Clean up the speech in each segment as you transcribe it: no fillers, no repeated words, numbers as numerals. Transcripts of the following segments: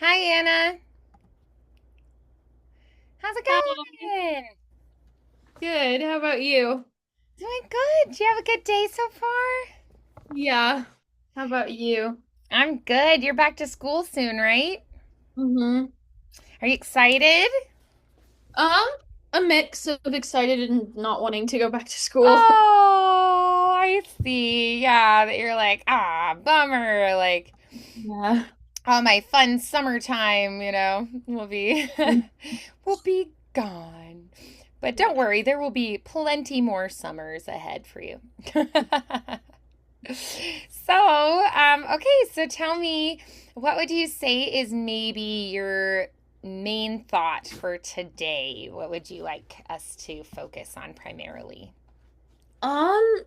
Hi, Anna. How's it Hi. going? Good. How about you? Doing good. Do you have a good day so far? Yeah. How about you? I'm good. You're back to school soon, right? Mm-hmm. Are you excited? Um, a mix of excited and not wanting to go back to school. Oh, I see. Yeah, that you're like, bummer. Like, Yeah. all my fun summertime, will be will be gone. But don't worry, there will be plenty more summers ahead for you. So tell me, what would you say is maybe your main thought for today? What would you like us to focus on primarily? Um,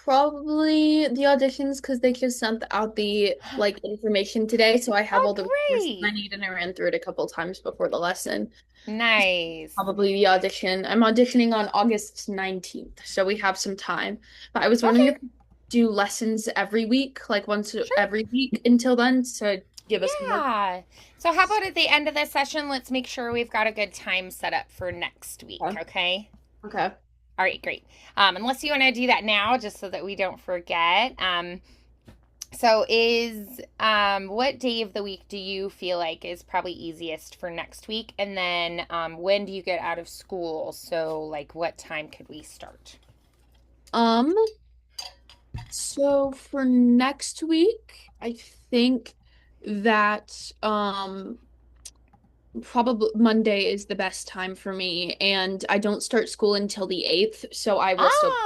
Probably the auditions because they just sent out the information today, so I have Oh, all the resources I great. need and I ran through it a couple times before the lesson. Nice. Probably the audition. I'm auditioning on August 19th, so we have some time. But I was wondering Okay, if we do lessons every week, like once sure. every week until then, to give us more. Yeah. So, how about at the end of the session, let's make sure we've got a good time set up for next week, Okay. okay? Okay. All right, great. Unless you want to do that now, just so that we don't forget. So is what day of the week do you feel like is probably easiest for next week? And then when do you get out of school? So like what time could we start? Um, so for next week, I think that probably Monday is the best time for me, and I don't start school until the 8th, so I will still.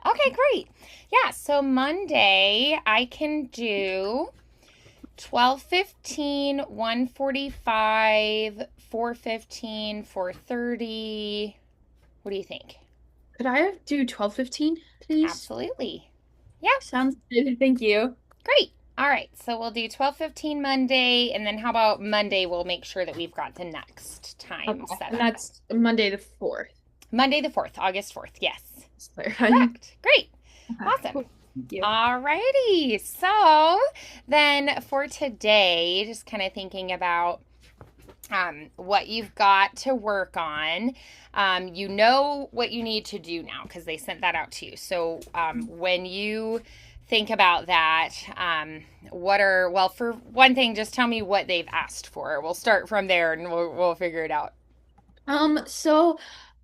Okay, great. Yeah, so Monday I can do 12:15, 1:45, 4:15, 4:30. What do you think? Could I do 12:15, please? Absolutely. Yeah, Sounds good. Thank you. great. All right, so we'll do 12:15 Monday, and then how about Monday? We'll make sure that we've got the next time Okay. set And up. that's Monday the 4th. Monday the 4th, August 4th. Yes. Just clarifying. Correct. Great. Okay, Awesome. cool. Thank you. All righty. So then for today, just kind of thinking about what you've got to work on. You know what you need to do now because they sent that out to you. So when you think about that, well, for one thing, just tell me what they've asked for. We'll start from there and we'll figure it out. So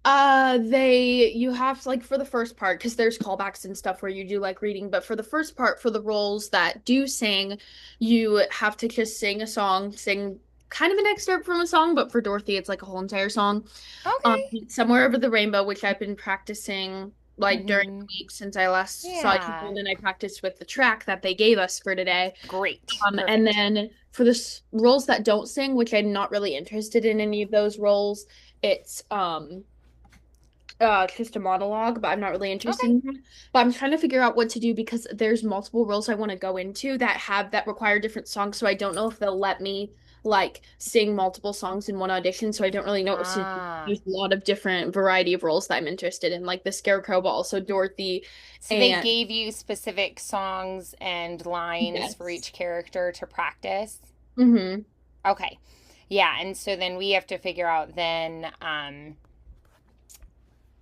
you have like for the first part, because there's callbacks and stuff where you do like reading, but for the first part, for the roles that do sing, you have to just sing a song, sing kind of an excerpt from a song, but for Dorothy, it's like a whole entire song. Okay. Somewhere Over the Rainbow, which I've been practicing like during Mm-hmm. the week since I last saw you, Yeah. and then I practiced with the track that they gave us for today. Great. And Perfect. then for the roles that don't sing, which I'm not really interested in any of those roles, it's just a monologue, but I'm not really interested Okay. in that. But I'm trying to figure out what to do because there's multiple roles I want to go into that require different songs, so I don't know if they'll let me like sing multiple songs in one audition, so I don't really know what to do. Ah. There's a lot of different variety of roles that I'm interested in, like the Scarecrow, but also Dorothy So they and gave you specific songs and lines for yes. each character to practice? Mm-hmm. Okay. Yeah, and so then we have to figure out then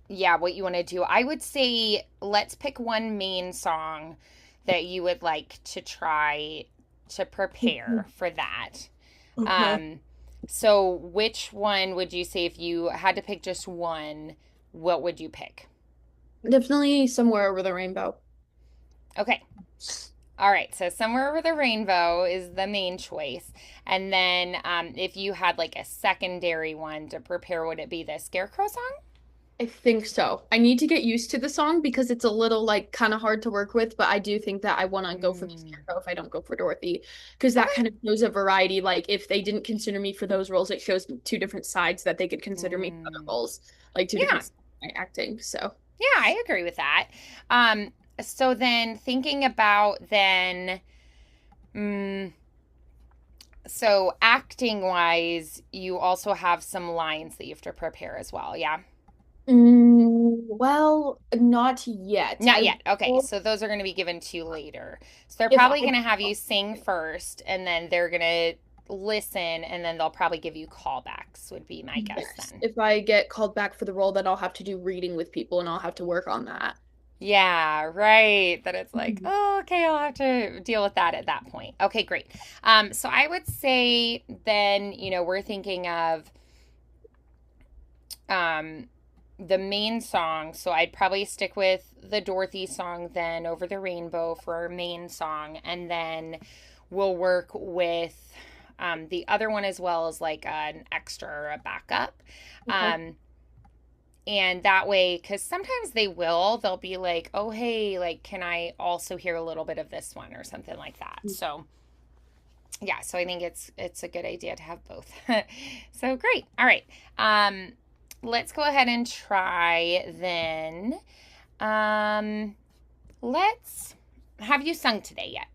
yeah, what you want to do. I would say let's pick one main song that you would like to try to prepare for that. Okay. Um so which one would you say if you had to pick just one, what would you pick? Definitely Somewhere Over the Rainbow. Okay. All right, so Somewhere Over the Rainbow is the main choice. And then if you had like a secondary one to prepare, would it be the Scarecrow song? I think so. I need to get used to the song because it's a little like kind of hard to work with, but I do think that I want to go for the Mm. Scarecrow if I don't go for Dorothy, because that Okay. kind of shows a variety. Like if they didn't consider me for those roles, it shows two different sides that they could consider me for other Mm. roles, like two Yeah, different sides of my acting. So, yeah, I agree with that. So then thinking about then, mm, so acting wise, you also have some lines that you have to prepare as well. Yeah. well, not yet. Not I yet. Okay, will so those are going to be given to you later. So they're if probably I going to have you sing first, and then they're going to listen and then they'll probably give you callbacks, would be my guess Yes. then. If I get called back for the role, then I'll have to do reading with people and I'll have to work on that. Yeah, right. That it's like, Mhm. oh, okay, I'll have to deal with that at that point. Okay, great. So I would say then, we're thinking of um, the main song. So I'd probably stick with the Dorothy song then over the rainbow for our main song. And then we'll work with the other one as well as like an extra or a backup. Okay. Um, and that way, because sometimes they'll be like, oh, hey, like, can I also hear a little bit of this one or something like that? So, yeah, so I think it's a good idea to have both. So great. All right. Um, let's go ahead and try then. Um, let's have you sung today yet?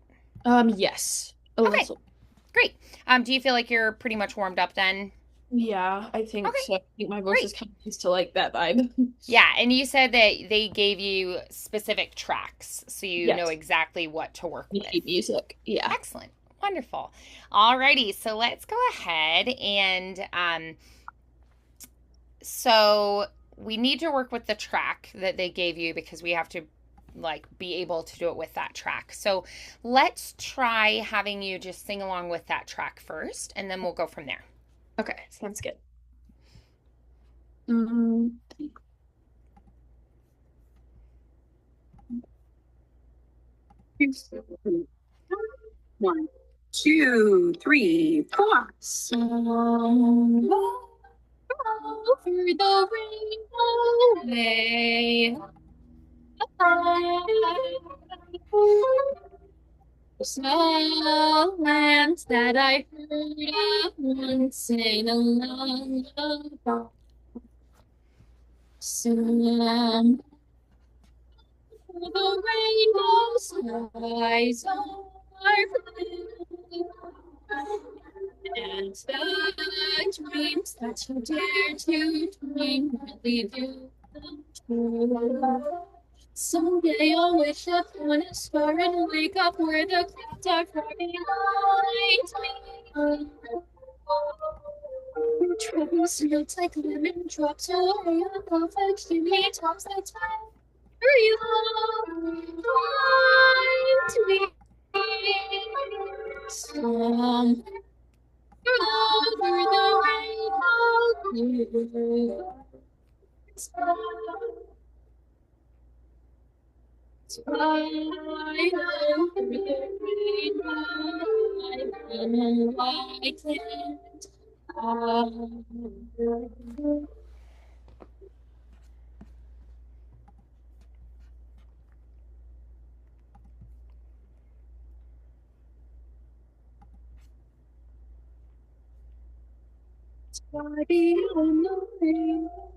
Yes. A Okay, little. great. Do you feel like you're pretty much warmed up then? Yeah, I think Okay, so. I think my voice great. is kind of used to like that vibe. Yeah, and you said that they gave you specific tracks, so you know Yes. exactly what to work The with. sheet music. Yeah. Excellent. Wonderful. Alrighty, so let's go ahead and so we need to work with the track that they gave you because we have to like be able to do it with that track. So let's try having you just sing along with that track first and then we'll go from there. Okay, sounds good. Mm, 1, 2, 3, 4. Somewhere over the rainbow way. Small lands that I heard of once in a long ago. Some the rainbow skies are blue, and the dreams that you dare to dream really do come true. Someday I'll wish upon a star and wake up where the clouds are flying behind me. Troubles melt like lemon drops away above the chimney tops. That's where you find me. Somewhere over the rainbow blue. Twilight over the rainbow, enlightened hour. Body on the rainbow.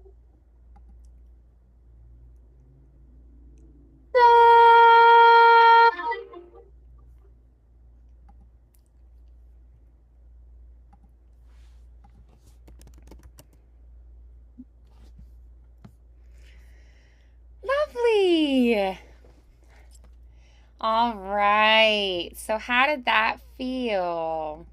Lovely. All right. So how did that feel?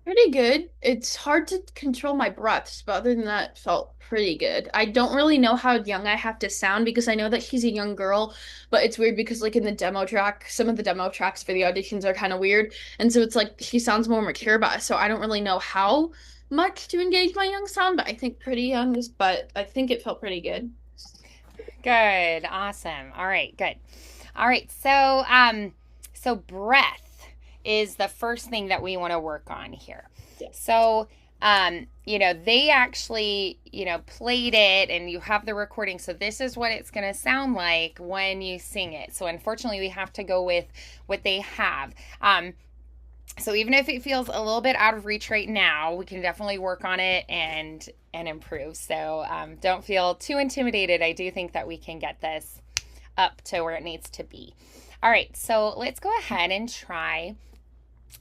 Pretty good. It's hard to control my breaths, but other than that, it felt pretty good. I don't really know how young I have to sound because I know that she's a young girl, but it's weird because like in the demo track, some of the demo tracks for the auditions are kind of weird. And so it's like she sounds more mature, but so I don't really know how much to engage my young sound, but I think pretty young is, but I think it felt pretty good. Good. Awesome. All right, good. All right. So breath is the first thing that we want to work on here. Yeah. So they actually, played it and you have the recording. So this is what it's going to sound like when you sing it. So unfortunately, we have to go with what they have. So even if it feels a little bit out of reach right now, we can definitely work on it and improve. So don't feel too intimidated. I do think that we can get this up to where it needs to be. All right, so let's go ahead and try.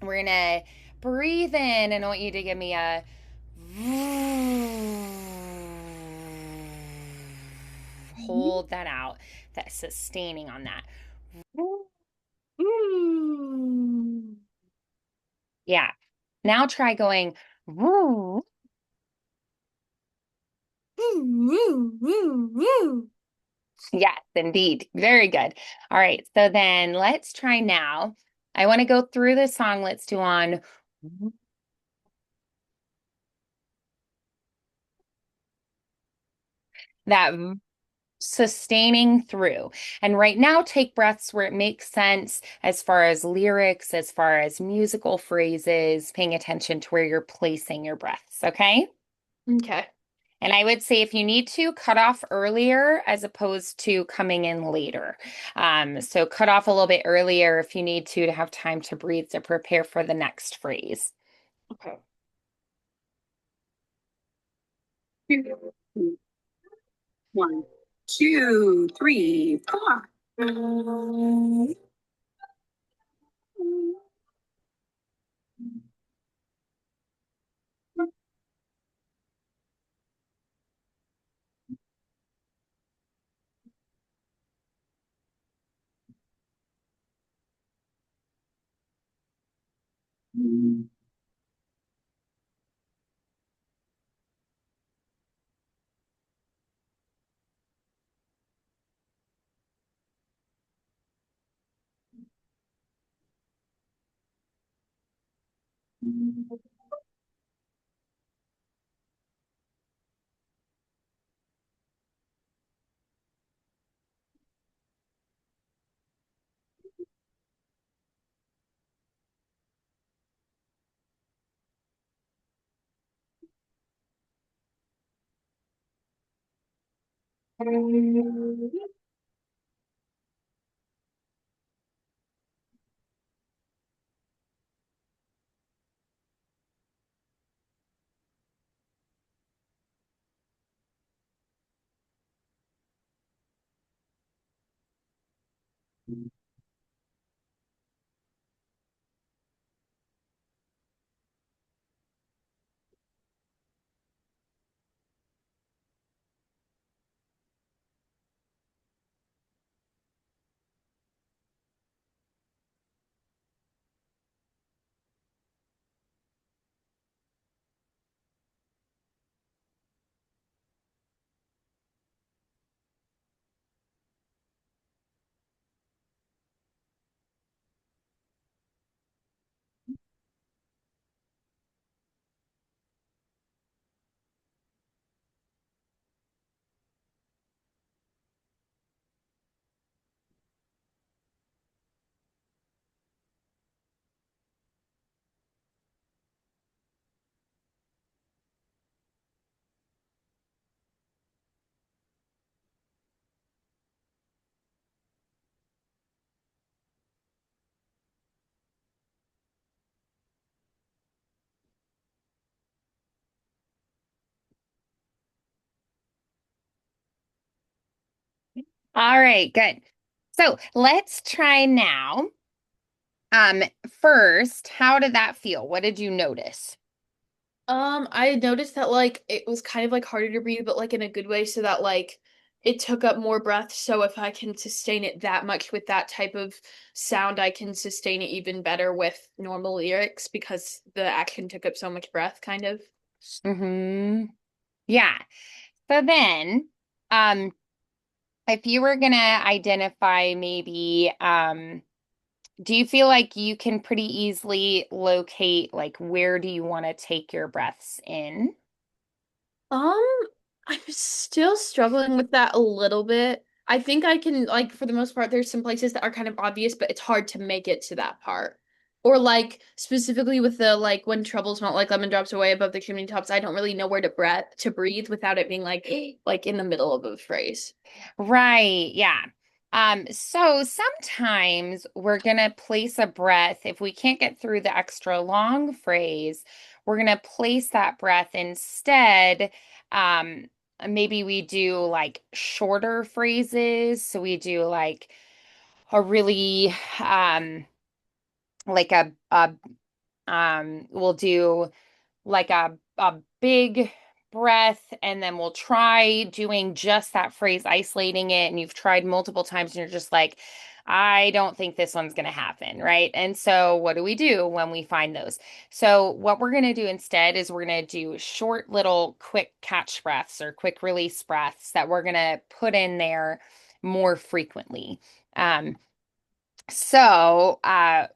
We're gonna breathe in, and I want you to give me a hold that out. That sustaining on that. Mm. Yeah. Now try going, woo. Woo, woo, woo, woo. Yes, indeed. Very good. All right. So then let's try now. I want to go through the song. Let's do on that sustaining through. And right now, take breaths where it makes sense as far as lyrics, as far as musical phrases, paying attention to where you're placing your breaths. Okay. Okay. And I would say if you need to, cut off earlier as opposed to coming in later. So cut off a little bit earlier if you need to have time to breathe to prepare for the next phrase. Okay. 1, 2, 3, 4. All right, good. So let's try now. Um, First, how did that feel? What did you notice? I noticed that like it was kind of like harder to breathe, but like in a good way, so that like it took up more breath. So if I can sustain it that much with that type of sound, I can sustain it even better with normal lyrics because the action took up so much breath, kind of. Mm-hmm. Yeah. So then, um, if you were gonna identify maybe, do you feel like you can pretty easily locate like where do you want to take your breaths in? Um, I'm still struggling with that a little bit. I think I can, like, for the most part, there's some places that are kind of obvious, but it's hard to make it to that part. Or like specifically with the like when troubles melt like lemon drops away above the chimney tops, I don't really know where to breathe without it being like like in the middle of a phrase. Right, yeah. So sometimes we're gonna place a breath, if we can't get through the extra long phrase, we're gonna place that breath instead. Um, Maybe we do like shorter phrases. So we do like a really like we'll do like a big breath and then we'll try doing just that phrase, isolating it, and you've tried multiple times and you're just like, I don't think this one's going to happen, right? And so what do we do when we find those? So what we're going to do instead is we're going to do short little quick catch breaths or quick release breaths that we're going to put in there more frequently. Um,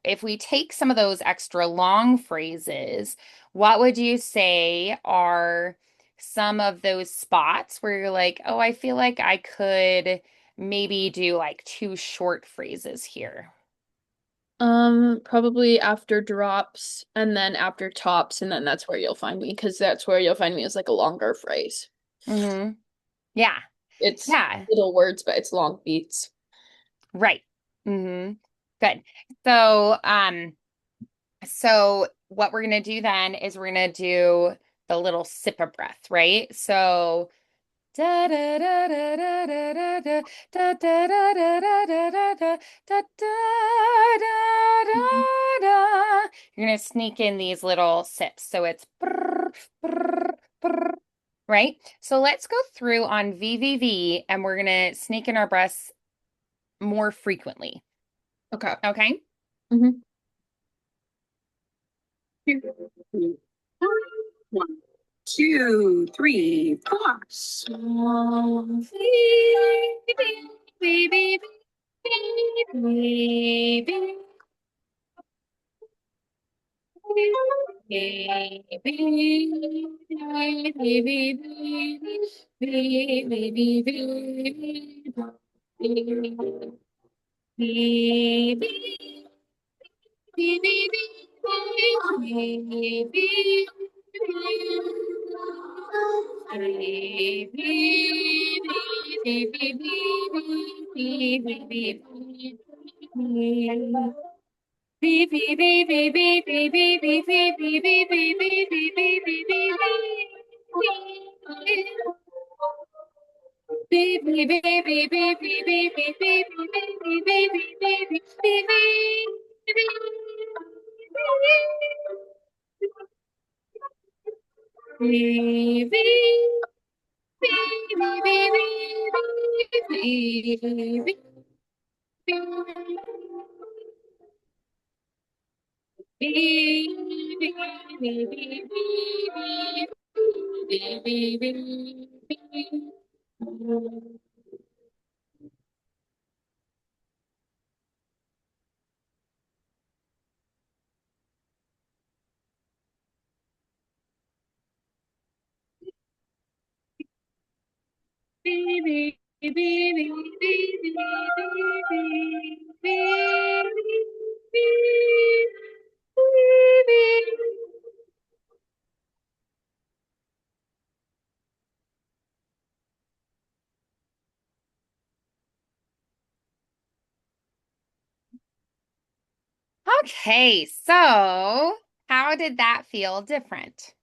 if we take some of those extra long phrases, what would you say are some of those spots where you're like, oh, I feel like I could maybe do like two short phrases here? Probably after drops and then after tops, and then that's where you'll find me because that's where you'll find me is like a longer phrase. Mm-hmm. Yeah. It's Yeah. little words, but it's long beats. Right. Mm-hmm. Good. So, so what we're gonna do then is we're gonna do the little sip of breath, right? So da da da da da da da da da da da da da da da da da Mhm. da da. You're gonna sneak in these little sips. So it's right? So let's go through on VVV and we're gonna sneak in our breaths more frequently. Okay. Okay? Mm-hmm. 1, 2, 3, 4. Okay, so how did that feel different?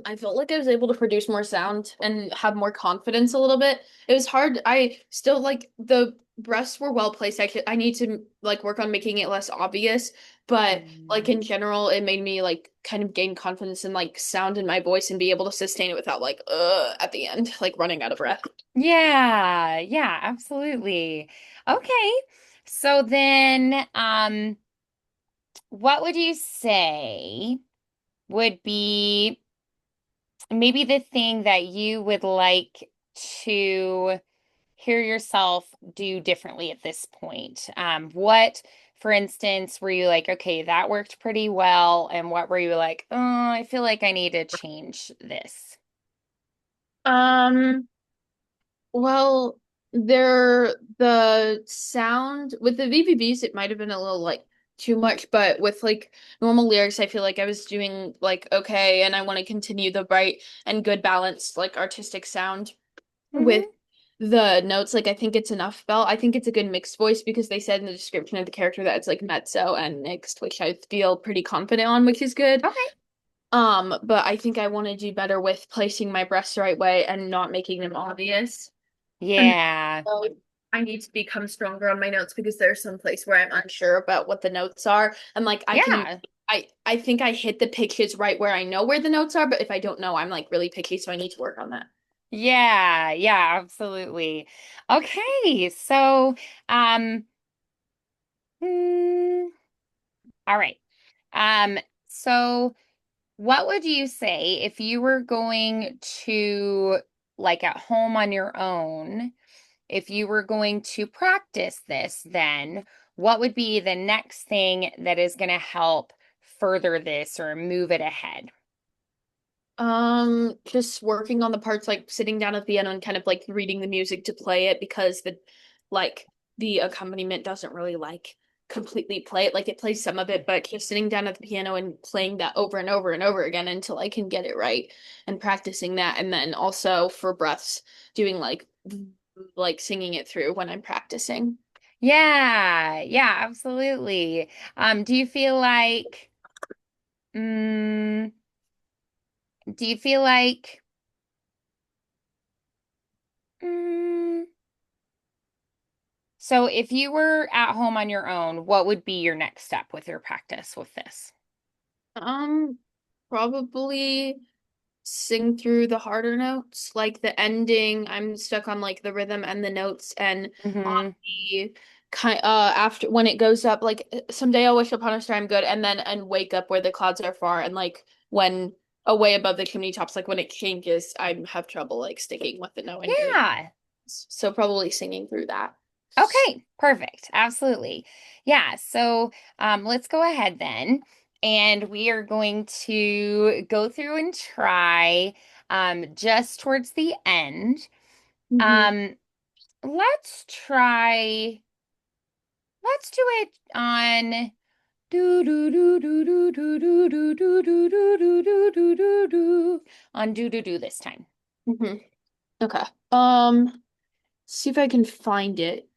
I felt like I was able to produce more sound and have more confidence a little bit. It was hard. I still like the breaths were well placed. I need to like work on making it less obvious, but like Mm. in general, it made me like kind of gain confidence in like sound in my voice and be able to sustain it without like at the end, like running out of breath. Yeah, yeah, absolutely. Okay. So then, what would you say would be maybe the thing that you would like to hear yourself do differently at this point? What, for instance, were you like, okay, that worked pretty well, and what were you like, oh, I feel like I need to change this? Um, well, the sound with the VBBs, it might have been a little like too much, but with like normal lyrics, I feel like I was doing like okay, and I want to continue the bright and good balanced like artistic sound with Hmm. the notes. Like I think it's enough belt. I think it's a good mixed voice because they said in the description of the character that it's like mezzo and mixed, which I feel pretty confident on, which is good. Okay. But I think I want to do better with placing my breasts the right way and not making them obvious. And Yeah. so I need to become stronger on my notes because there's some place where I'm unsure about what the notes are. And like Yeah. I think I hit the pitches right where I know where the notes are, but if I don't know, I'm like really picky, so I need to work on that. Yeah, yeah, absolutely. Okay, so um mm, all right. Um so what would you say if you were going to, like, at home on your own, if you were going to practice this, then what would be the next thing that is going to help further this or move it ahead? Just working on the parts like sitting down at the piano and kind of like reading the music to play it because like the accompaniment doesn't really like completely play it. Like it plays some of it, but just sitting down at the piano and playing that over and over and over again until I can get it right and practicing that. And then also for breaths, doing like singing it through when I'm practicing. Yeah, yeah, absolutely. Do you feel like, mm, do you feel like, mm, so if you were at home on your own, what would be your next step with your practice with this? Um, Probably sing through the harder notes, like the ending. I'm stuck on like the rhythm and the notes, and on Mm-hmm. the kind after when it goes up, like someday I'll wish upon a star I'm good, and then and wake up where the clouds are far, and like when away above the chimney tops, like when it changes, I have trouble like sticking with the note and doing it. Yeah. So probably singing through that. Okay, perfect. Absolutely. Yeah, so let's go ahead then. And we are going to go through and try just towards the end. Hmm. Um, let's try, let's do it on do do do do do do do do do do do do do do do do on do this time. Hmm. Okay. See if I can find it.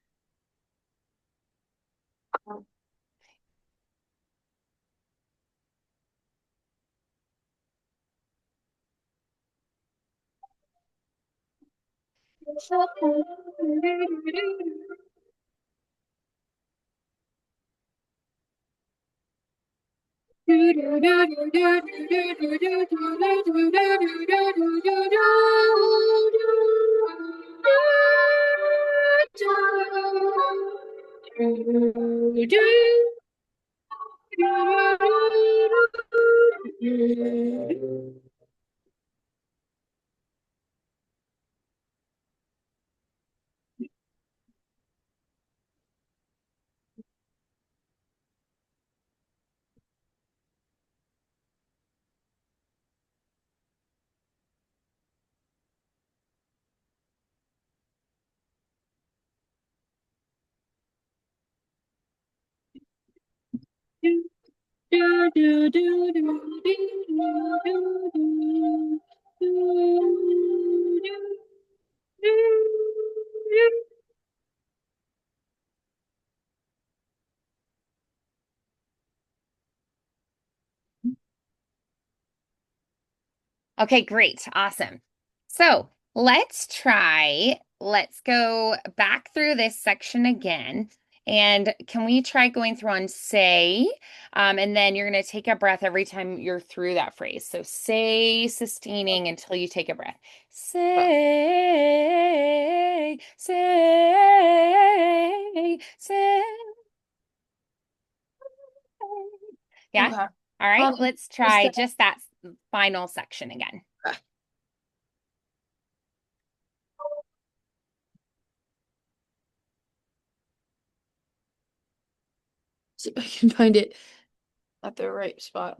Okay, great. Awesome. So let's go back through this section again. And can we try going through on say? And then you're going to take a breath every time you're through that phrase. So say, sustaining until you take a breath. Say, say, say. Yeah. Okay. All right. Um, Let's was try that just that final section again. see if I can find it at the right spot.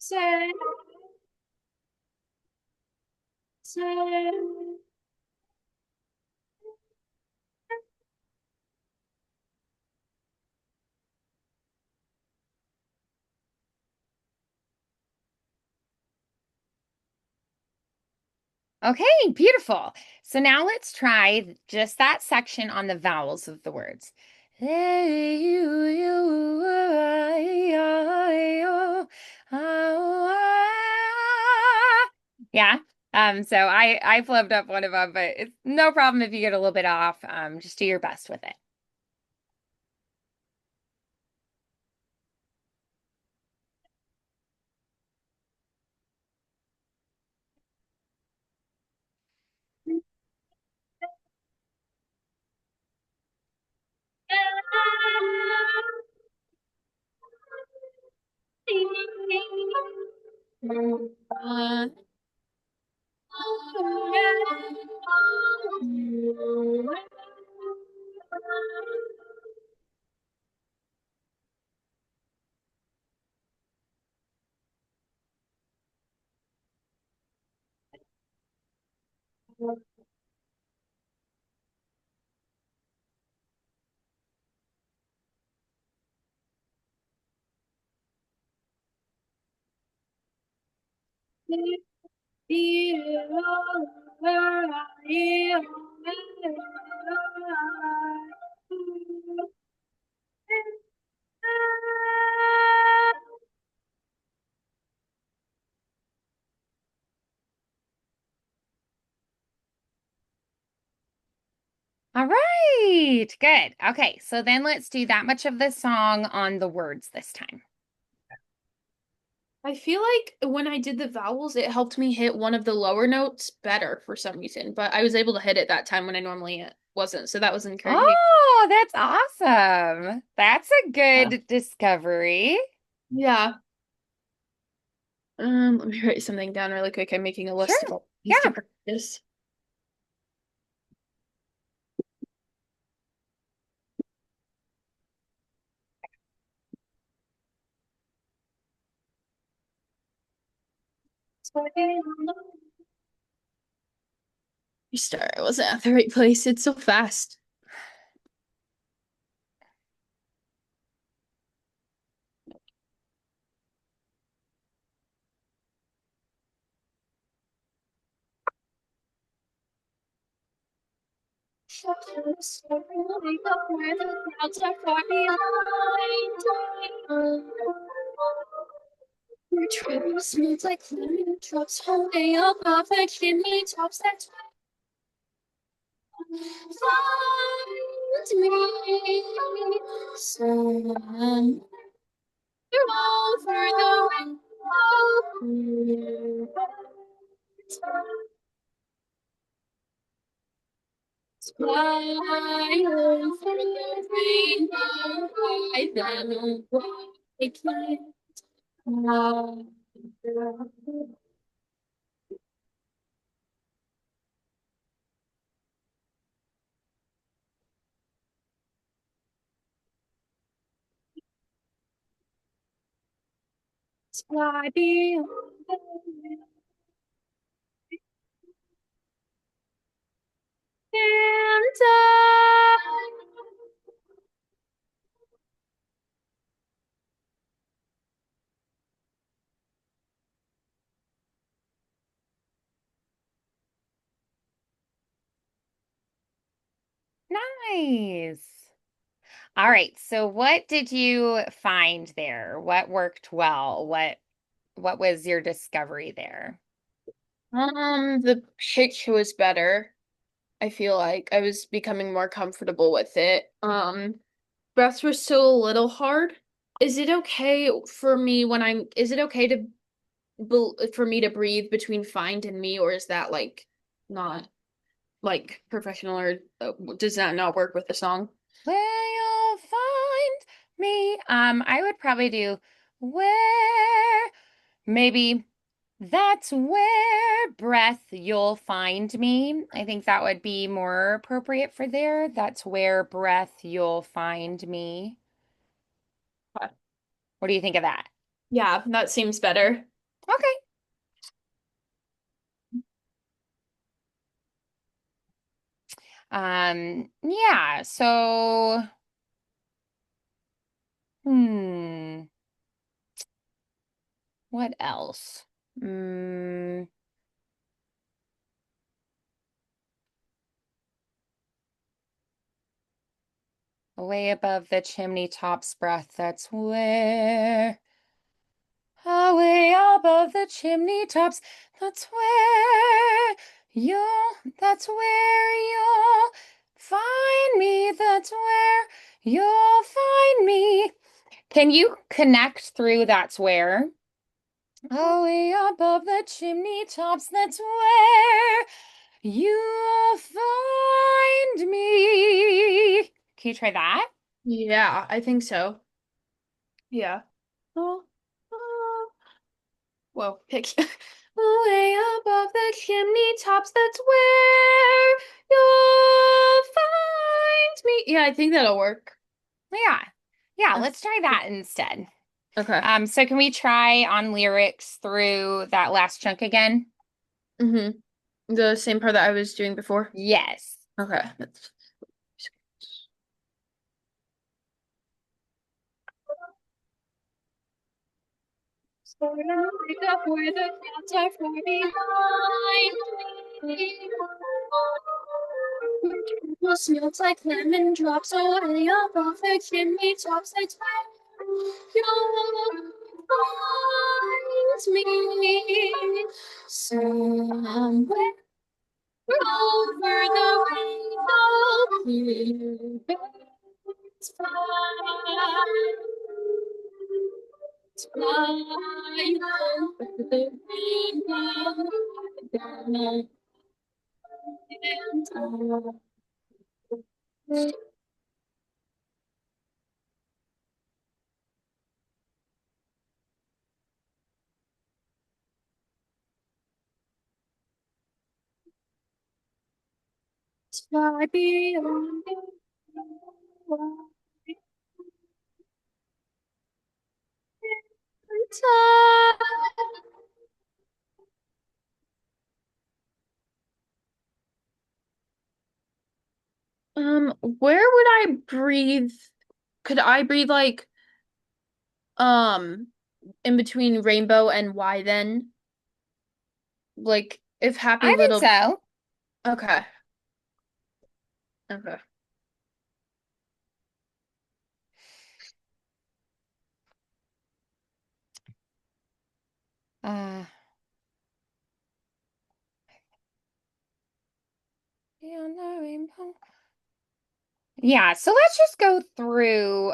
Say, say. Okay, beautiful. So now let's try just that section on the vowels of the words. Yeah. So I flubbed up one of them, but it's no problem if you get a little bit off. Just do your best with it. Uh, All right, good. Okay, so then let's do that much of the song on the words this time. I feel like when I did the vowels, it helped me hit one of the lower notes better for some reason, but I was able to hit it that time when I normally wasn't, so that was encouraging. Oh, that's awesome. That's a Yeah. good discovery. Yeah. Let me write something down really quick. I'm making a list of Sure. all these to Yeah. practice. Restart. I wasn't at the right place. It's so fast. Your trail smells like lemon drops, holding up perfect chimney tops that find me. Sun over the window. Fly over the rainbow, I then I can't hide. Fly beyond the window. Nice. All right. So what did you find there? What worked well? What was your discovery there? The pitch was better. I feel like I was becoming more comfortable with it. Breaths were still a little hard. Is it okay for me when is it okay to for me to breathe between find and me, or is that like not like professional, or does that not work with the song? Where you'll find me. I would probably do where maybe that's where breath you'll find me. I think that would be more appropriate for there. That's where breath you'll find me. What do you think of that? Yeah, that seems better. Okay. Yeah, so hmm, what else? Mm, way above the chimney top's breath, that's where. Away above the chimney tops, that's where you'll find me, that's where you'll find me. Can you connect through that's where? Away above the chimney tops, that's where you'll find me. Can you try that? Yeah, I think so. Yeah. Oh, oh. Whoa, pick. Way above the chimney tops, that's where you'll find me. Yeah, I think that'll work. Yeah. Yeah, Okay. let's try that instead. Okay. So can we try on lyrics through that last chunk again? The same part that I was doing before. Yes. Okay. So now wake up where the clouds are far behind me. Will smells like lemon drops away above the chimney tops. That's where you'll find me. Somewhere over the rainbow, bluebirds fly. Fly over the rainbow, down and up. Fly beyond the time. Where would I breathe? Could I breathe like um in between rainbow and why then? Like if happy I think little so. okay. Okay. Uh, Beyond the rainbow. Yeah, so let's just go through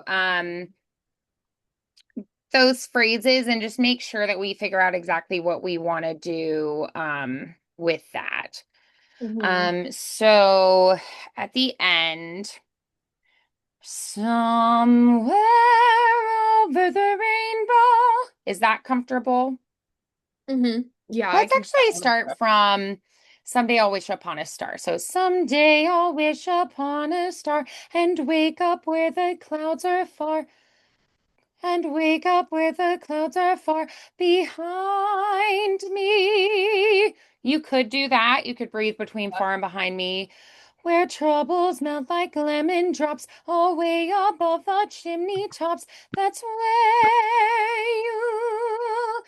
those phrases and just make sure that we figure out exactly what we want to do with that. Mm-hmm. So at the end, somewhere over the rainbow. Is that comfortable? Mm-hmm. Yeah, I Let's can do actually that start from someday I'll wish upon a star. So someday I'll wish upon a star and wake up where the clouds are far. And wake up where the clouds are far behind me. You could do that. You could breathe between one. far and behind me. Where troubles melt like lemon drops, all way above the chimney tops. That's where you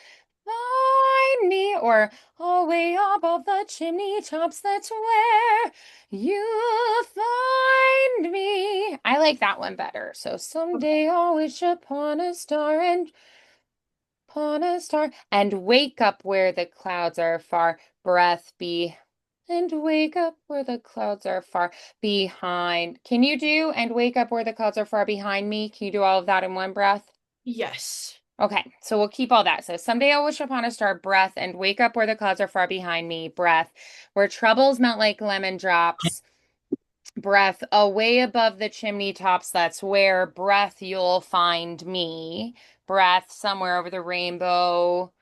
find me. Or all way above the chimney tops. That's where you find me. I like that one better. So someday I'll wish upon a star and wake up where the clouds are far. Breath be and wake up where the clouds are far behind. Can you do and wake up where the clouds are far behind me? Can you do all of that in one breath? Yes. Okay, so we'll keep all that. So someday I'll wish upon a star, breath, and wake up where the clouds are far behind me, breath, where troubles melt like lemon drops, breath, away above the chimney tops, that's where, breath, you'll find me, breath, somewhere over the rainbow.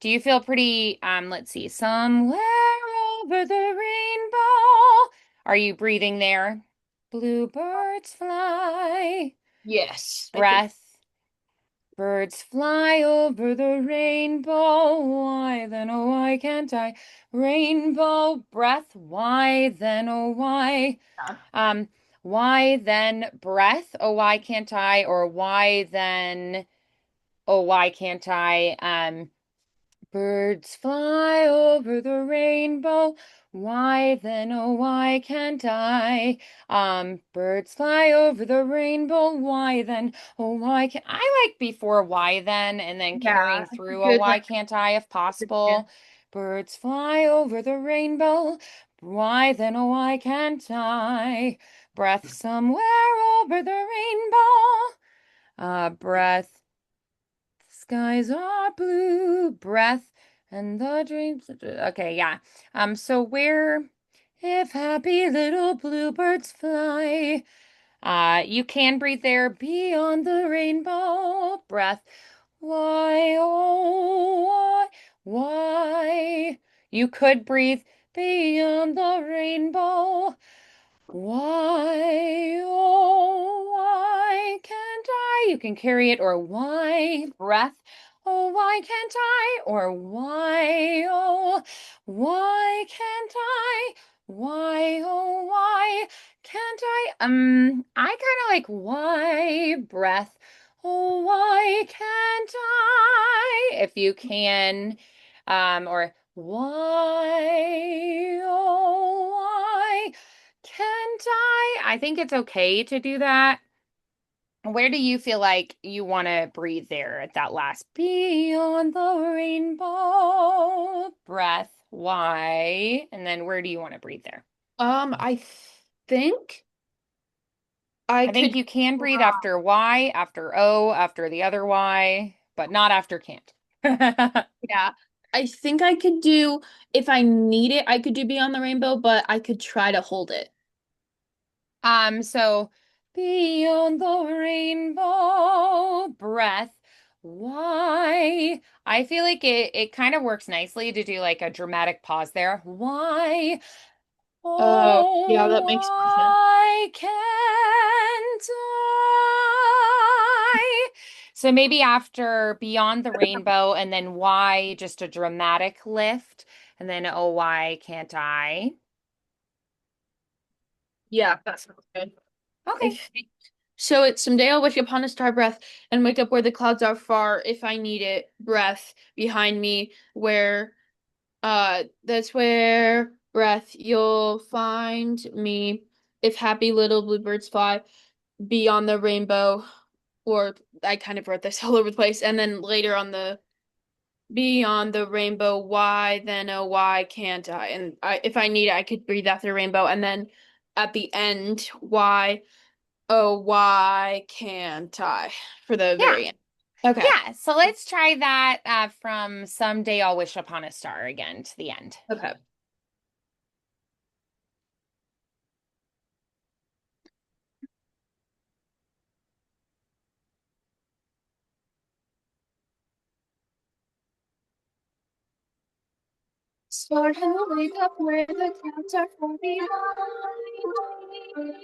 Do you feel pretty, let's see, somewhere over the rainbow? Are you breathing there? Bluebirds fly, Yes. I think breath. Birds fly over the rainbow. Why then, oh, why can't I? Rainbow breath. Why then, oh, why? Yeah. Why then breath? Oh, why can't I? Or why then, oh, why can't I? Birds fly over the rainbow. Why then, oh, why can't I? Birds fly over the rainbow. Why then, oh, why can't I like before why then and then Yeah, carrying it's a through, oh, good why like can't I if yeah. possible? Birds fly over the rainbow. Why then, oh, why can't I? Breath somewhere over the rainbow. Breath. Skies are blue, breath, and the dreams. Okay, yeah. So where, if happy little bluebirds fly, you can breathe there beyond the rainbow. Breath. Why, oh, why? You could breathe beyond the rainbow. Why, oh, why can't I? You can carry it, or why, breath. Oh, why can't I? Or why, oh, why can't I? Why, oh, why can't I? I kind of like why, breath. Oh, why can't I? If you can, or why, oh, why? Can't I? I think it's okay to do that. Where do you feel like you want to breathe there at that last beyond the rainbow breath? Why? And then where do you want to breathe there? I think I I think could you can breathe after Y, after O, after the other Y, but not after can't. yeah. I think I could do if I need it, I could do Beyond the Rainbow, but I could try to hold it. So beyond the rainbow breath, why? I feel like it kind of works nicely to do like a dramatic pause there. Why? Oh, yeah, Oh, that makes more sense. why can't I? So maybe after Beyond the Rainbow and then why, just a dramatic lift, and then oh, why can't I? Yeah, that sounds good. I Okay. think so. It's someday I'll wake upon a star breath and wake up where the clouds are far if I need it. Breath behind me where that's where breath you'll find me if happy little bluebirds fly beyond the rainbow. Or I kind of wrote this all over the place. And then later on the beyond the rainbow, why then oh why can't I? And if I need it, I could breathe after the rainbow. And then at the end, why oh why can't I? For the Yeah. very end. Okay. Yeah, so let's try that from Someday I'll Wish Upon a Star again to the end. Okay. Start and wake up where the clouds are far behind me.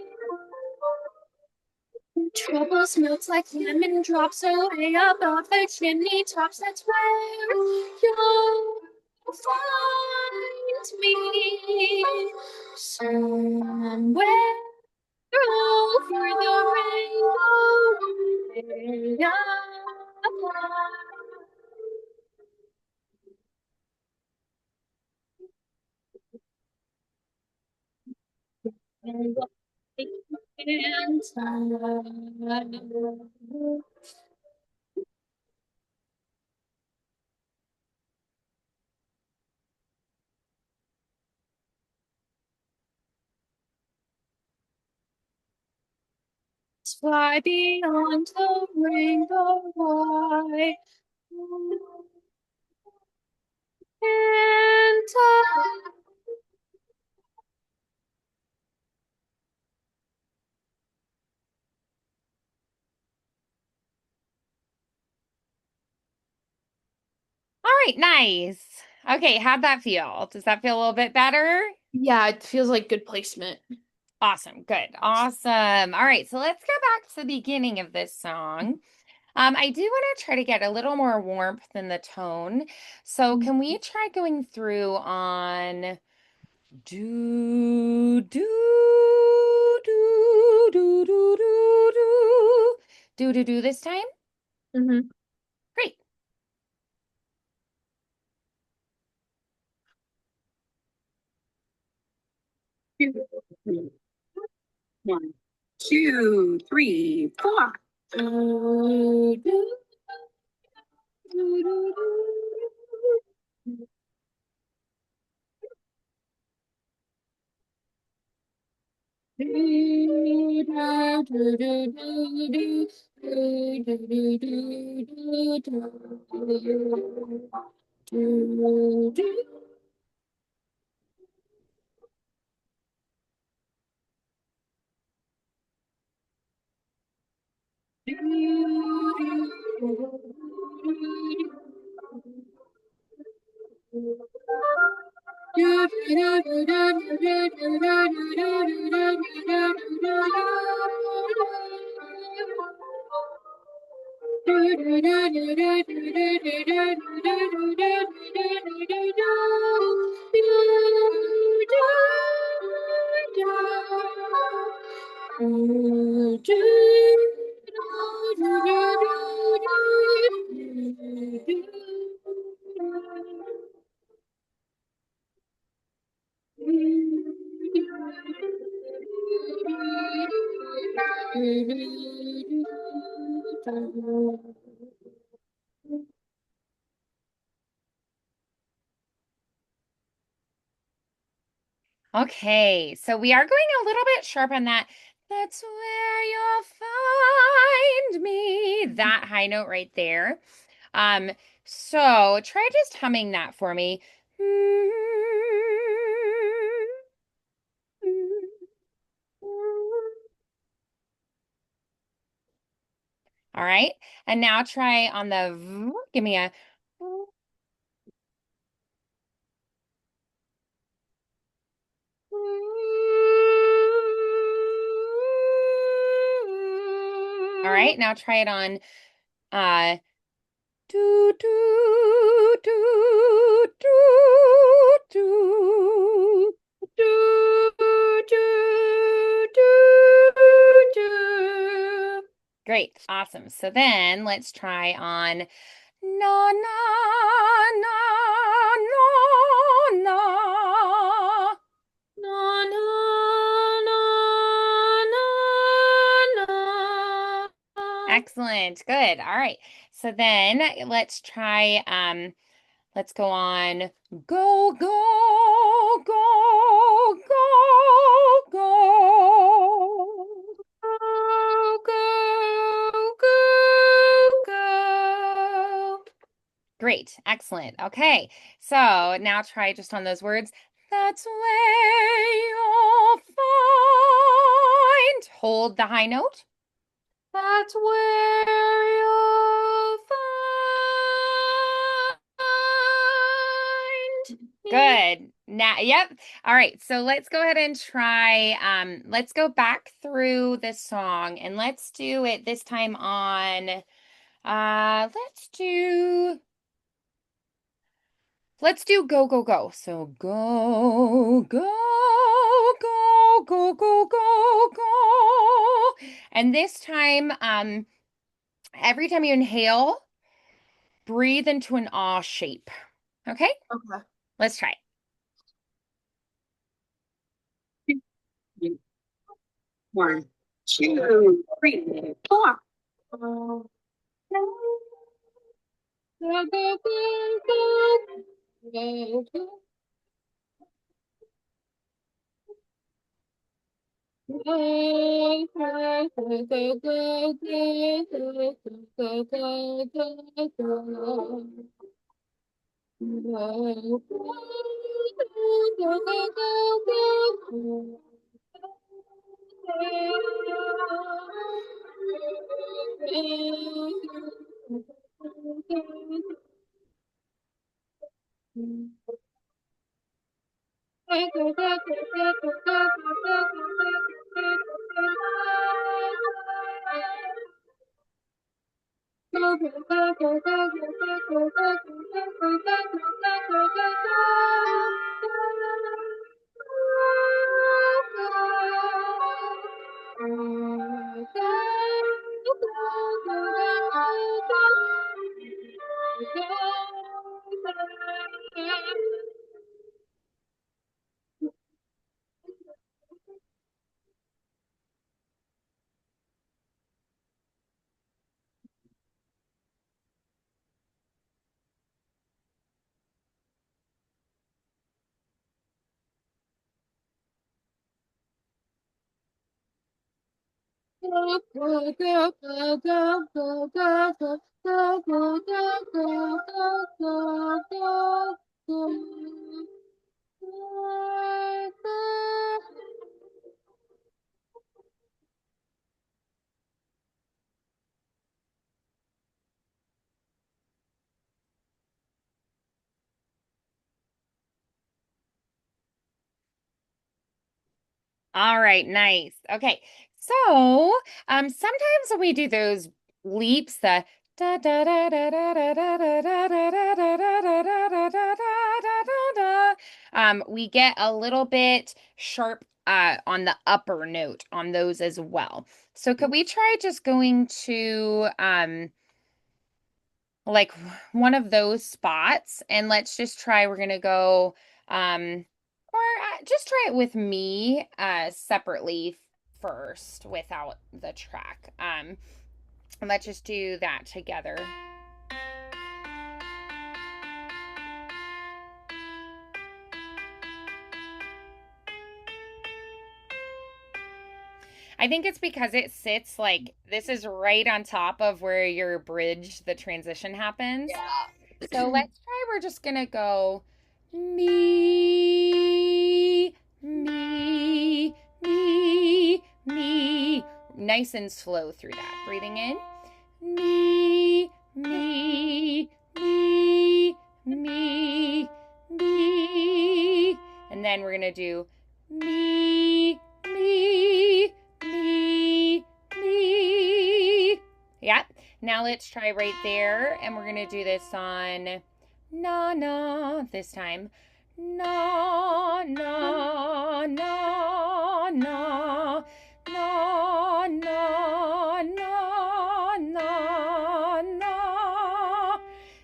Troubles melt like lemon drops away above the chimney tops. That's where you'll find me. Somewhere over the rainbow, way up high. And fly beyond the rainbow wide. And All right, nice. Okay, how'd that feel? Does that feel a little bit better? yeah, it feels like good placement. Awesome, good, awesome. All right, so let's go back to the beginning of this song. I do want to try to get a little more warmth in the tone. So can we try going through on do do do do do do this time? Mm-hmm. Great. One, two, three, four. Do, do, do, do, do. Do, do, do, do, do, do. Do, do, do, do, do, do. Do, do. Okay, so we are going a little bit sharp on that. That's where you'll find me. That high note right there. Um, so try just humming that for me. All right, and now try on the give me a all right, now try it on do do do do do do do. Great, awesome. So then let's try on na na na na na. Na na na na na. Excellent. Good. All right. So then let's try let's go on go go go go go Go, go, go. Great. Excellent. Okay. So now try just on those words. That's where you'll find. Hold the high note. That's where you'll find me. Good. Now, yep. All right. So let's go ahead and try. Let's go back through this song and let's do it this time on. Let's do go go go. So go go go go go go go. And this time, every time you inhale, breathe into an ah shape. Okay. Okay. Let's try One, two, three, four. Go, Go, go, go, go, go, go, go, go, go, go, go, go, go, go, go, go. Go, go, go, go, go. All right, nice. Okay. So, sometimes when we do those leaps, the da da da da da da da da da da da da da da da da da da da, we get a little bit sharp on the upper note on those as well. So could we try just going to like one of those spots, and let's just try, we're gonna go or just try it with me separately first without the track. And let's just do that together. I think it's because it sits like this is right on top of where your bridge, the transition happens. Yeah. So let's try, we're just gonna go me, me, me, me. Nice and slow through that. Breathing in. Me, me, me, me, me. And then we're gonna do me, me, me, me. Yeah. Now let's try right there, and we're gonna do this on na na this time. Na na na na na na na na na.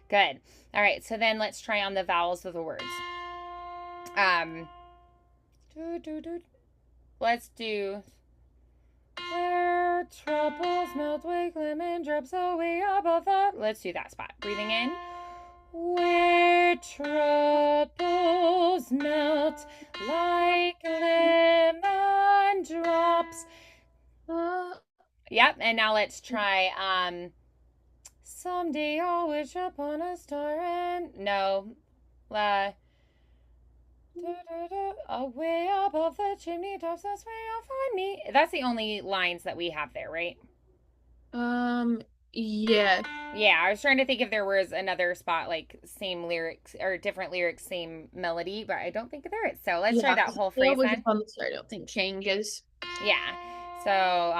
Good. All right, so then let's try on the vowels of the words. Let's do where troubles melt like lemon drops away above the. Let's do that spot. Breathing in. Where troubles melt like lemon drops. Yep, and now let's try someday I'll wish upon a star and no. Away above the chimney tops, that's where you'll find me. That's the only lines that we have there, right? Yeah. Yeah, I was trying to think if there was another spot like same lyrics or different lyrics, same melody, but I don't think there is. So let's try that whole phrase then. I don't think changes. Yeah. So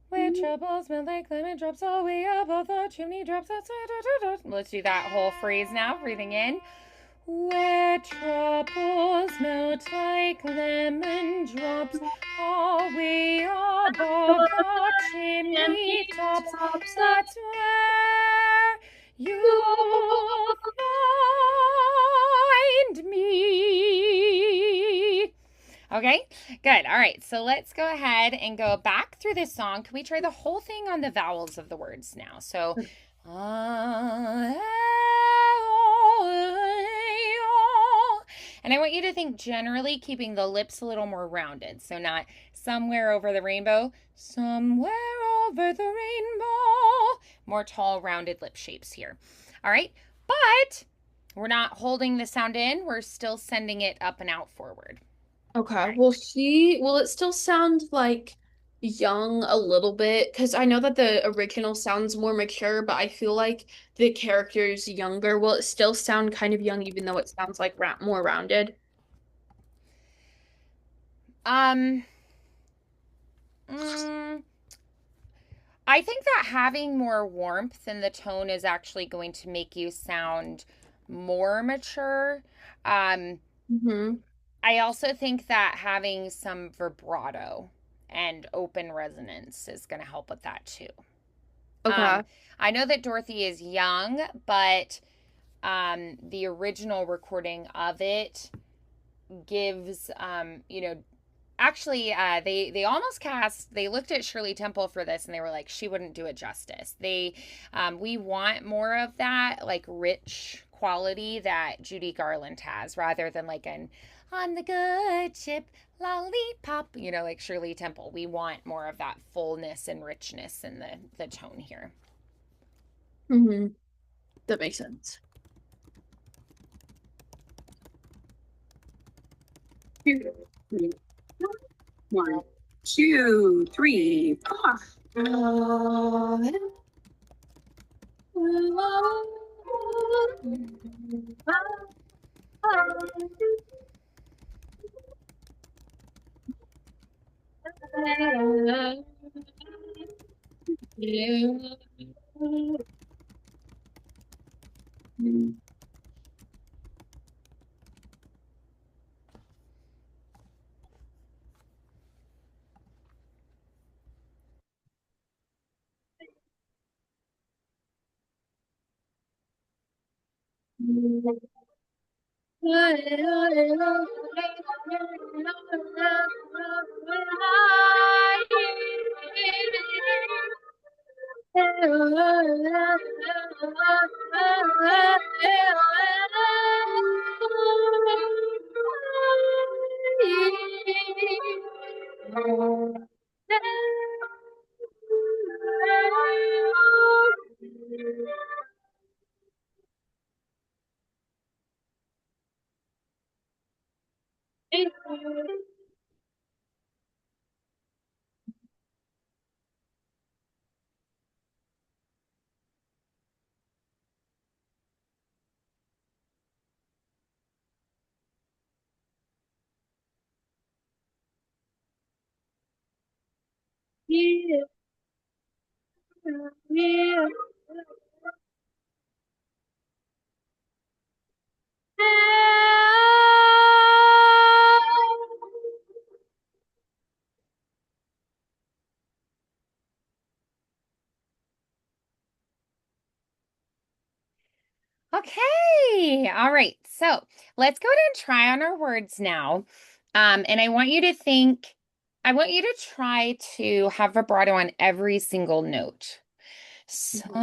where troubles melt like lemon drops away above the chimney drops. Let's do that whole phrase now. Breathing in. Where troubles melt like lemon drops away above the chimney tops. That's where you'll find me. Okay, good. All right, so let's go ahead and go back through this song. Can we try the whole thing on the vowels of the words now? So, and I want you to think generally keeping the lips a little more rounded. So not somewhere over the rainbow, somewhere over the rainbow. More tall, rounded lip shapes here. All right, but we're not holding the sound in. We're still sending it up and out forward. Okay. Will it still sound like young a little bit? Because I know that the original sounds more mature, but I feel like the character is younger. Will it still sound kind of young, even though it sounds like more rounded? I I think that having more warmth in the tone is actually going to make you sound more mature. Um, Mm-hmm. I also think that having some vibrato and open resonance is going to help with that too. Um, Okay. I know that Dorothy is young, but the original recording of it gives, actually, they almost cast. They looked at Shirley Temple for this, and they were like, she wouldn't do it justice. We want more of that like rich quality that Judy Garland has, rather than like an on the good ship lollipop, like Shirley Temple. We want more of that fullness and richness in the tone here. Mm-hmm. That makes sense. Two, three, one, two, three, four. Okay. All right. So let's go ahead and try on our words now. And I want you to try to have vibrato on every single note. Somewhere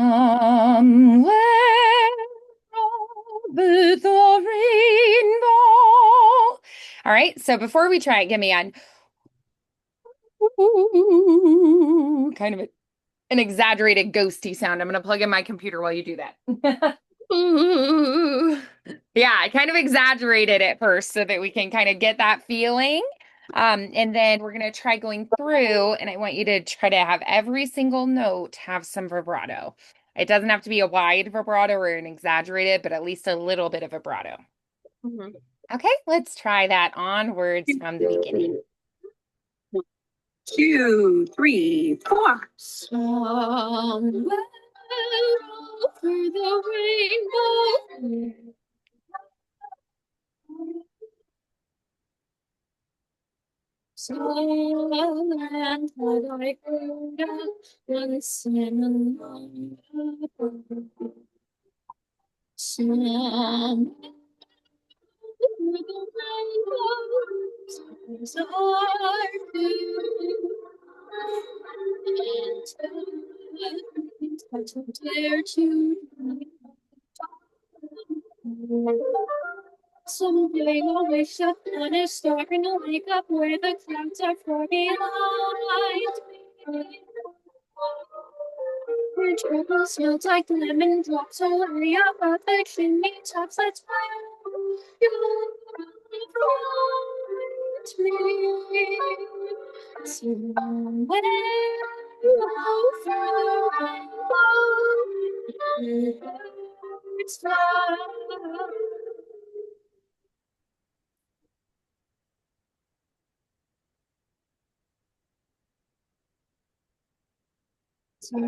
over the rainbow. All right. So before we try it, give me an kind of an exaggerated ghosty sound. I'm going to plug in my computer while you do that. Ooh. Yeah, I kind of exaggerated it first so that we can kind of get that feeling. And then we're going to try going through, and I want you to try to have every single note have some vibrato. It doesn't have to be a wide vibrato or an exaggerated, but at least a little bit of vibrato. Mm-hmm. Okay, let's try that on words from the beginning. 2, 3, 4. Somewhere over the rainbow. Silent had I heard once in a long Some over the rainbow are and I don't dare to someday I'll wish upon a star and I'll wake up where the clouds are far behind me. Where trouble smells like lemon drops all worry about the chimney tops. That's why you find me somewhere over the birds fly. So,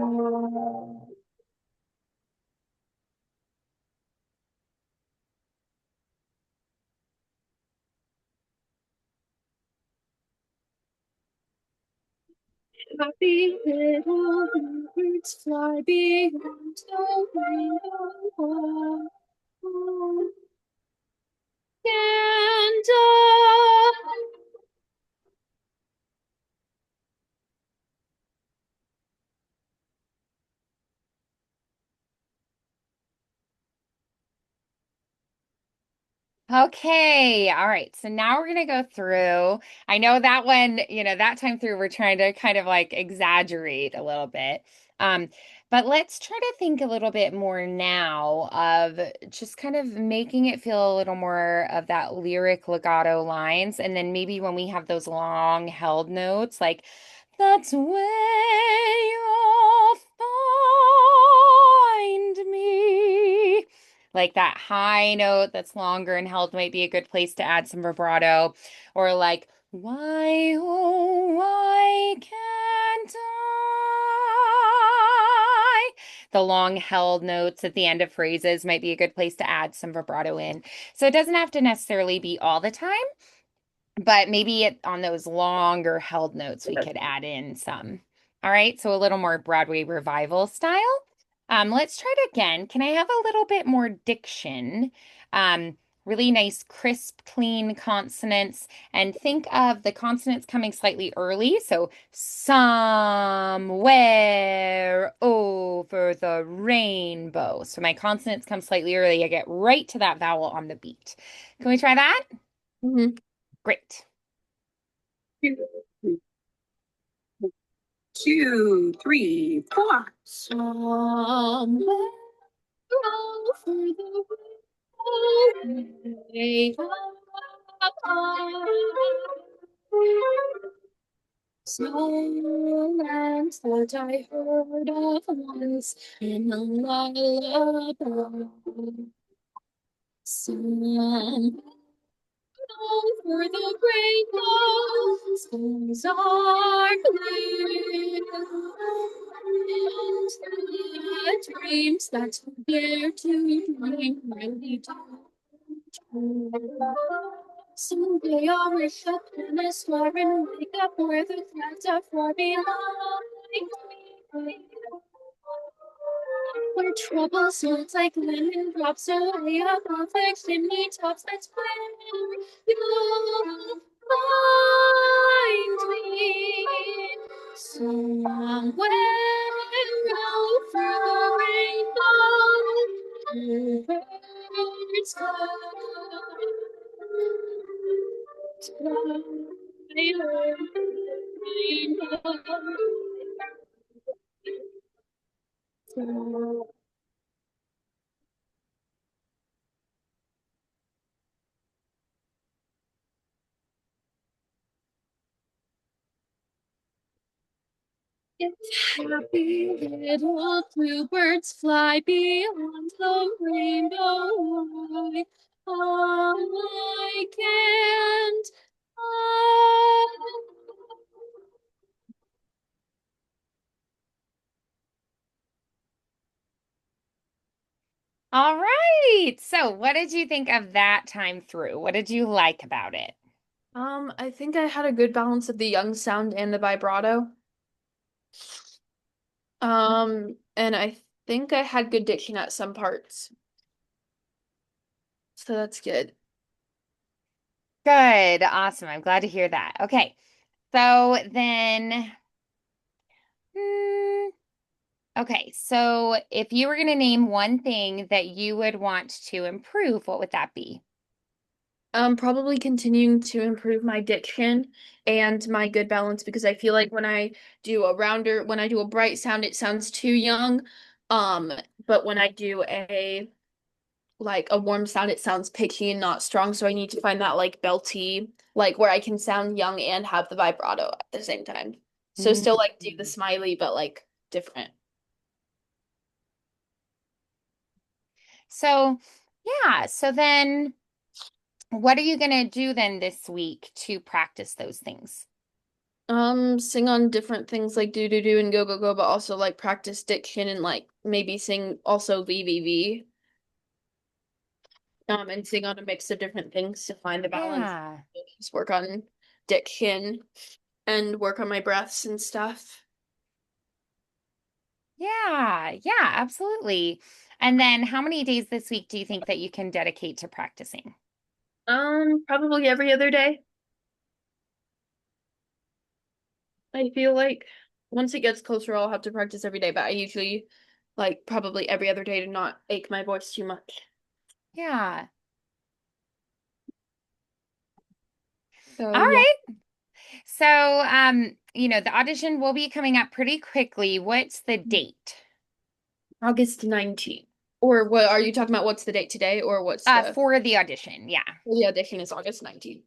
happy little birds fly beyond the rainbow. And Okay, all right. So now we're gonna go through. I know that one, that time through, we're trying to kind of like exaggerate a little bit. Um, but let's try to think a little bit more now of just kind of making it feel a little more of that lyric legato lines. And then maybe when we have those long held notes, like that's where you'll find me. Like that high note that's longer and held might be a good place to add some vibrato. Or like, why, oh, why can't I? The long held notes at the end of phrases might be a good place to add some vibrato in. So it doesn't have to necessarily be all the time, but maybe on those longer held notes, we could add in some. All right, so a little more Broadway revival style. Let's try it again. Can I have a little bit more diction? Really nice, crisp, clean consonants. And think of the consonants coming slightly early. So somewhere over the rainbow. So my consonants come slightly early. I get right to that vowel on the beat. Can we try that? mhm. Great. 2, 3, 4. Somewhere over the way Snowlands that I heard of once in a lullaby. Somewhere over the rainbow, skies are blue, and the dreams that dare to dream really do. Someday I'll wake up in a star and wake up where the clouds are far behind me. Where trouble smells like lemon drops away above the chimney tops. That's where you'll find me. Somewhere over the rainbow, birds fly. It's happy little bluebirds fly beyond the rainbow. I can't. All right. So, what did you think of that time through? What did you like about it? I think I had a good balance of the young sound and the vibrato. And I think I had good diction at some parts. So that's good. Good. Awesome. I'm glad to hear that. Okay. So then, hmm, okay. So if you were going to name one thing that you would want to improve, what would that be? Probably continuing to improve my diction and my good balance because I feel like when I do a rounder, when I do a bright sound, it sounds too young. Um, but when I do a warm sound, it sounds pitchy and not strong. So I need to find that like belty, like where I can sound young and have the vibrato at the same time. So still like do the Mm. smiley, but like different. So, yeah. So then, what are you going to do then this week to practice those things? Sing on different things like do do do and go go go, but also like practice diction and like maybe sing also VVV. And sing on a mix of different things to find the balance. Yeah. Just work on diction and work on my breaths and stuff. Yeah. Yeah, absolutely. And then how many days this week do you think that you can dedicate to practicing? Probably every other day. I feel like once it gets closer, I'll have to practice every day, but I usually like probably every other day to not ache my voice too much. Yeah. So All yeah, right. So, the audition will be coming up pretty quickly. What's the date? August 19th. Or what are you talking about? What's the date today? Or what's For the audition. Yeah. the audition is August 19th.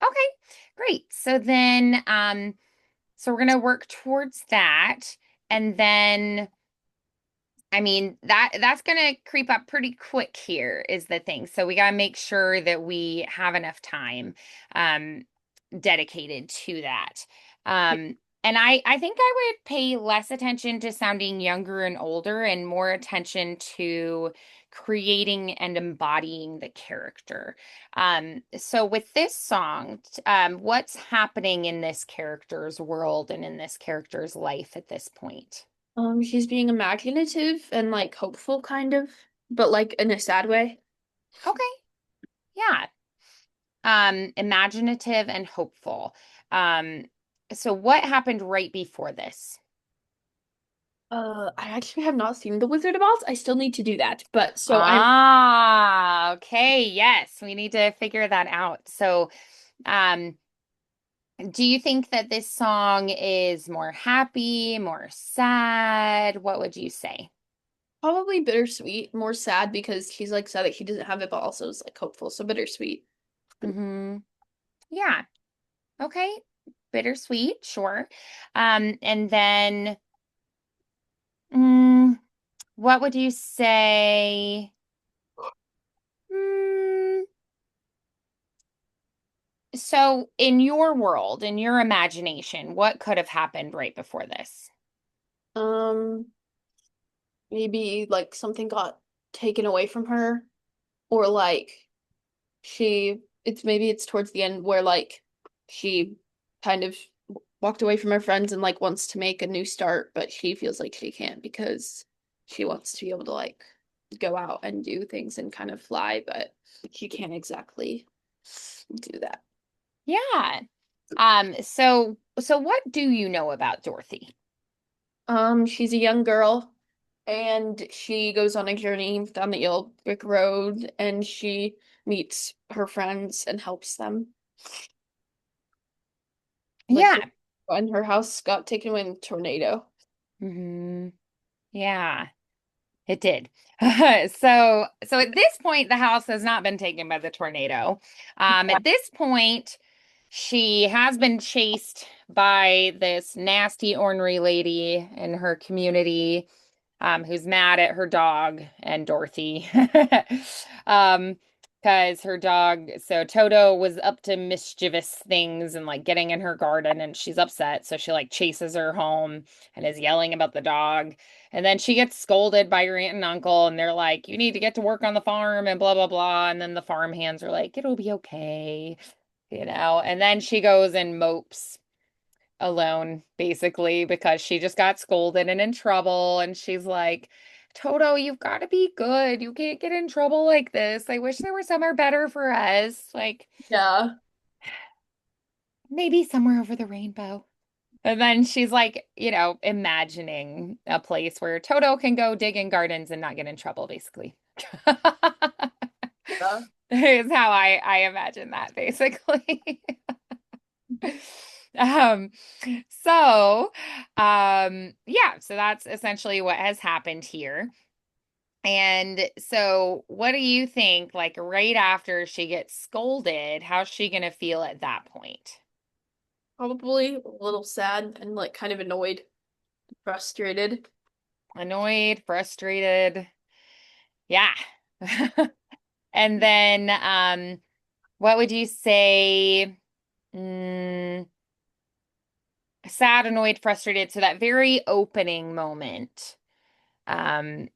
Okay, great. So then, so we're gonna work towards that. And then, I mean, that's gonna creep up pretty quick here is the thing. So we gotta make sure that we have enough time um dedicated to that. And I think I would pay less attention to sounding younger and older and more attention to creating and embodying the character. So with this song, what's happening in this character's world and in this character's life at this point? She's being imaginative and like hopeful kind of, but like in a sad way. Okay, yeah. Imaginative and hopeful. Um, so what happened right before this? I actually have not seen The Wizard of Oz. I still need to do that. But so I'm Okay, yes, we need to figure that out. So, um, do you think that this song is more happy, more sad? What would you say? probably bittersweet, more sad because he's like sad that he doesn't have it, but also is like hopeful. So bittersweet. Mm-hmm. Yeah. Okay. Bittersweet, sure. And then, mm, what would you say? Mm, so in your world, in your imagination, what could have happened right before this? Um, maybe like something got taken away from her, or like it's towards the end where like she kind of walked away from her friends and like wants to make a new start, but she feels like she can't because she wants to be able to like go out and do things and kind of fly, but she can't exactly do that. Yeah. So what do you know about Dorothy? She's a young girl and she goes on a journey down the Yellow Brick Road and she meets her friends and helps them. Like Yeah. when her house got taken away in a tornado. Hmm. Yeah, it did. So at this point, the house has not been taken by the tornado. At this point, she has been chased by this nasty, ornery lady in her community, who's mad at her dog and Dorothy. Um, because her dog, so Toto was up to mischievous things and like getting in her garden and she's upset. So she like chases her home and is yelling about the dog. And then she gets scolded by her aunt and uncle, and they're like, you need to get to work on the farm and blah, blah, blah. And then the farm hands are like, it'll be okay, and then she goes and mopes alone, basically, because she just got scolded and in trouble. And she's like, Toto, you've got to be good. You can't get in trouble like this. I wish there was somewhere better for us. Like, Yeah. maybe somewhere over the rainbow. And then she's like, imagining a place where Toto can go dig in gardens and not get in trouble, basically. Yeah. Is how I imagine that, basically. Um, so, yeah, so that's essentially what has happened here. And so, what do you think, like right after she gets scolded, how's she gonna feel at that point? Probably a little sad and like kind of annoyed, frustrated. Annoyed, frustrated. Yeah. And then, what would you say? Mm, sad, annoyed, frustrated. So that very opening moment. Um,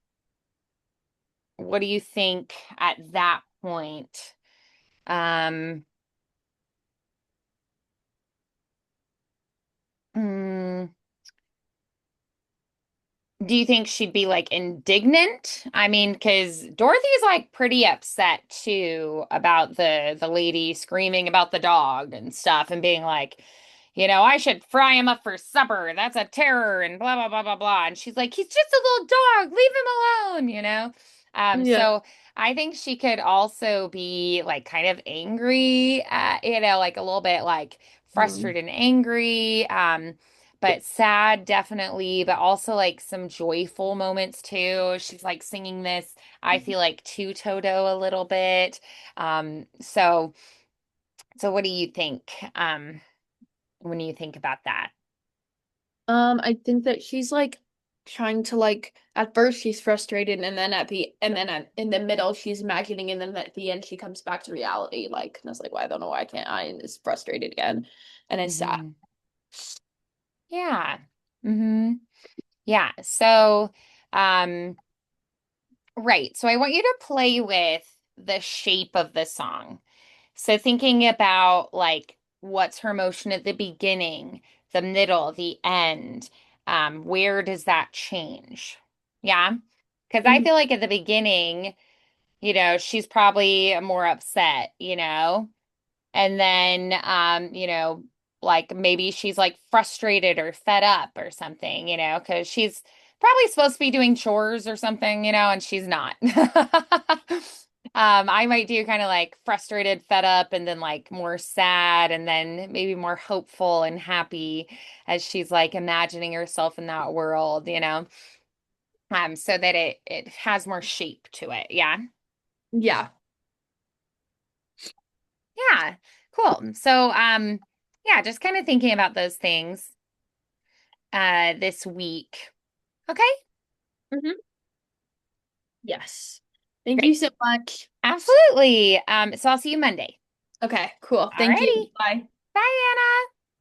what do you think at that point? Um, mm, do you think she'd be like indignant? I mean, because Dorothy's like pretty upset too about the lady screaming about the dog and stuff and being like, I should fry him up for supper. That's a terror and blah blah blah blah blah. And she's like, he's just a little dog. Leave him alone. Yeah. So I think she could also be like kind of angry, like a little bit like Mhm. frustrated and angry. But sad definitely, but also like some joyful moments too. She's like singing this, I feel like to Toto a little bit. So what do you think when you think about that? I think that she's like trying to like at first she's frustrated and then in the middle she's imagining and then at the end she comes back to reality like and it's like, well, I don't know why I can't I and is frustrated again and it's sad. Hmm. Yeah. Hmm. Yeah. So, um, right. So I want you to play with the shape of the song. So thinking about like what's her emotion at the beginning, the middle, the end, where does that change? Yeah. Because I Mhm. feel like at the beginning, she's probably more upset, and then like maybe she's like frustrated or fed up or something, because she's probably supposed to be doing chores or something, and she's not. I might do kind of like frustrated, fed up, and then like more sad, and then maybe more hopeful and happy as she's like imagining herself in that world, so that it has more shape to it. Yeah. Yeah. Yeah. Cool. So yeah, just kind of thinking about those things this week. Okay? Mhm. Yes. Thank Great. you so much. Absolutely. So I'll see you Monday. Okay, cool. Thank you. Alrighty. Bye. Bye, Anna.